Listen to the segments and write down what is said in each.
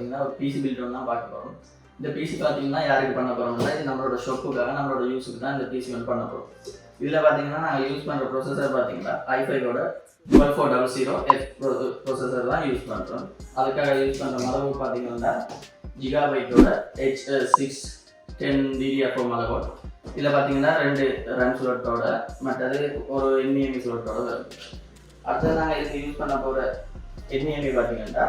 பார்த்தீங்கன்னா ஒரு PC build தான் பார்க்க போகிறோம். இந்த பிசி பார்த்தீங்கன்னா யாருக்கு பண்ண போகிறோம்னா இது நம்மளோட ஷொப்புக்காக நம்மளோட யூஸுக்கு தான் இந்த பிசி வந்து பண்ண போகிறோம். இதில் பார்த்தீங்கன்னா நாங்கள் யூஸ் பண்ணுற ப்ரொசஸர் பார்த்தீங்கன்னா i5ஓட 12400F ப்ரொசஸர் தான் யூஸ் பண்ணுறோம். அதுக்காக யூஸ் பண்ணுற மதர்போர்டு பார்த்தீங்கன்னா ஜிகாபைட்டோட H610 DDR4 மதர்போர்டு. இதில் பார்த்தீங்கன்னா 2 RAM ஸ்லாட்டோட மற்றது ஒரு NVMe ஸ்லாட்டோட வரும். அடுத்தது நாங்கள் இதுக்கு யூஸ் பண்ண போகிற NVMe பார்த்தீங்கன்னா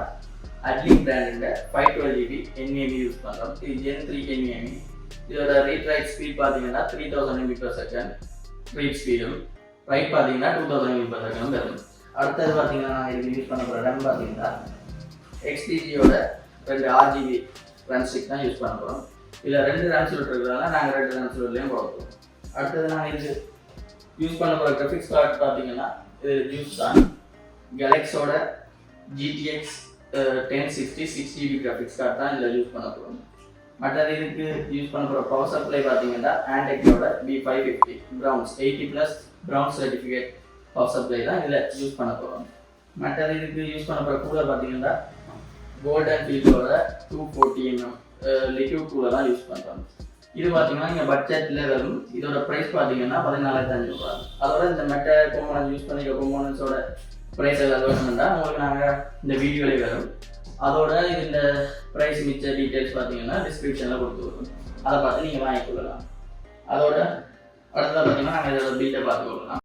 அட்லிங் பிராண்டில் 512GB NVMe யூஸ் பண்ணுறோம். இது Gen 3 NVMe. இதோட ரீட் ரைட் ஸ்பீட் பார்த்தீங்கன்னா 3000 MB/s ரீட் ஸ்பீடும், ரைட் பார்த்தீங்கன்னா 2000 MB/s வரும். அடுத்தது பார்த்தீங்கன்னா நாங்கள் இதுக்கு யூஸ் பண்ண போகிற RAM பார்த்தீங்கன்னா XTGயோட 2 RGB RAM ஸ்டிக் தான் யூஸ் பண்ண போகிறோம். இதில் 2 RAM ஸ்லாட் இருக்கிறதால நாங்கள் 2 RAM ஸ்லாட்லேயும் போட போகிறோம். அடுத்தது நாங்கள் இதுக்கு யூஸ் பண்ண போகிற கிராஃபிக்ஸ் கார்டு பார்த்தீங்கன்னா இது யூஸ் தான் கேலக்ஸோட GTX 1060 6GB கிராஃபிக்ஸ் கார்டு தான் இதில் யூஸ் பண்ண போகிறோம். மற்றது இதுக்கு யூஸ் பண்ண போகிற பவர் சப்ளை பார்த்தீங்கன்னா ஆண்டெக்கோட B550 browns 80+ browns certificate power supply தான் இதில் யூஸ் பண்ண போகிறோம். மற்றது இதுக்கு யூஸ் பண்ண போகிற கூலர் பார்த்தீங்கன்னா கோல்டன் ஃபீல்டோட 240mm லிக்விட் கூலர் தான் யூஸ் பண்ணுறோம். இது பார்த்தீங்கன்னா இங்கே பட்ஜெட்டில் வரும். இதோட ப்ரைஸ் பார்த்தீங்கன்னா 14,500. அதோட இந்த மெட்ட கோம்போனன்ஸ் யூஸ் பண்ணிக்கிற கோம்போனன்ஸோட ப்ரைஸ் ஏதாவது வேணும்னா உங்களுக்கு நாங்கள் இந்த வீடியோவிலே வரும். அதோட இந்த ப்ரைஸ் மிச்ச டீட்டெயில்ஸ் பார்த்தீங்கன்னா டிஸ்கிரிப்ஷனில் கொடுத்துருக்கோம். அதை பார்த்து நீங்கள் வாங்கிக்கொள்ளலாம். அதோட அடுத்ததாக பார்த்தீங்கன்னா நாங்கள் இதோட பில்லை பார்த்துக்கொள்ளலாம்.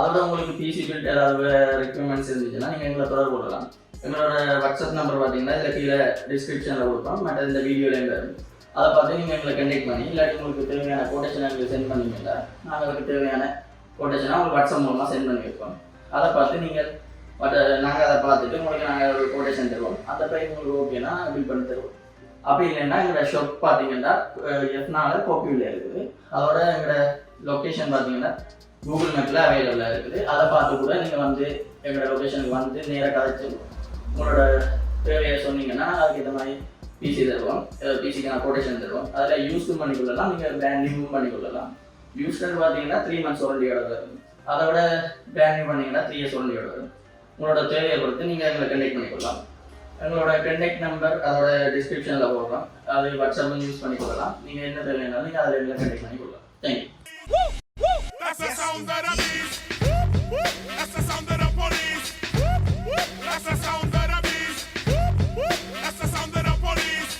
அதோட உங்களுக்கு பிசி பில்ட் ஏதாவது ரெக்யர்மெண்ட்ஸ் இருந்துச்சுன்னா நீங்கள் எங்களை தொடர்பு கொள்ளலாம். எங்களோட வாட்ஸ்அப் நம்பர் பார்த்தீங்கன்னா இதில் கீழே டிஸ்கிரிப்ஷனில் கொடுப்போம். மற்ற இந்த வீடியோலேயும் வரும். அதை பார்த்து நீங்கள் எங்களை கண்டெக்ட் பண்ணி இல்லாட்டி உங்களுக்கு தேவையான கோட்டேஷன் எங்களுக்கு சென்ட் பண்ணிங்கன்னா நாங்கள் அதுக்கு தேவையான கோட்டேஷனாக உங்களுக்கு வாட்ஸ்அப் மூலமாக சென்ட் பண்ணி வைப்போம். அதை பார்த்து நீங்கள் நாங்கள் அதை பார்த்துட்டு உங்களுக்கு நாங்கள் ஒரு கோட்டேஷன் தருவோம். அந்த டைம் உங்களுக்கு ஓகேனா நாங்கள் பில் பண்ணி தருவோம். அப்படி இல்லைன்னா எங்களோட ஷாப் பார்த்தீங்கன்னா F4 கோப்பியில் இருக்குது. அதோட எங்களோட லொக்கேஷன் பார்த்தீங்கன்னா கூகுள் மேப்பில் அவைலபிளாக இருக்குது. அதை பார்த்து கூட நீங்கள் வந்து எங்களோட லொக்கேஷனுக்கு வந்து நேராக கதைச்சி உங்களோட தேவையை சொன்னீங்கன்னா அதுக்கு இந்த மாதிரி பிசி தருவோம். பிசிக்கு நான் கோட்டேஷன் தருவோம். அதில் யூஸும் பண்ணிக்கொள்ளலாம், நீங்கள் பிராண்ட் நியூவும் பண்ணிக்கொள்ளலாம். யூஸ்ன்னு பார்த்தீங்கன்னா 3 months வாரண்டியோட வரும். அதோட பிராண்ட் நியூ பண்ணிங்கன்னா 3 years வாரண்டியோட வரும். உங்களோட தேவையை பொறுத்து நீங்கள் எங்களை கண்டெக்ட் பண்ணிக்கொள்ளலாம். எங்களோட கண்டெக்ட் நம்பர் அதோட டிஸ்கிரிப்ஷனில் போடுறோம். அது வாட்ஸ்அப்பில் யூஸ் பண்ணிக்கொள்ளலாம். நீங்கள் என்ன தேவையானாலும் நீங்கள் அதில் எங்களை கண்டெக்ட் பண்ணிக்கொள்ளலாம். Thank you. That's the sound of the beast. That's the sound of the police. That's the sound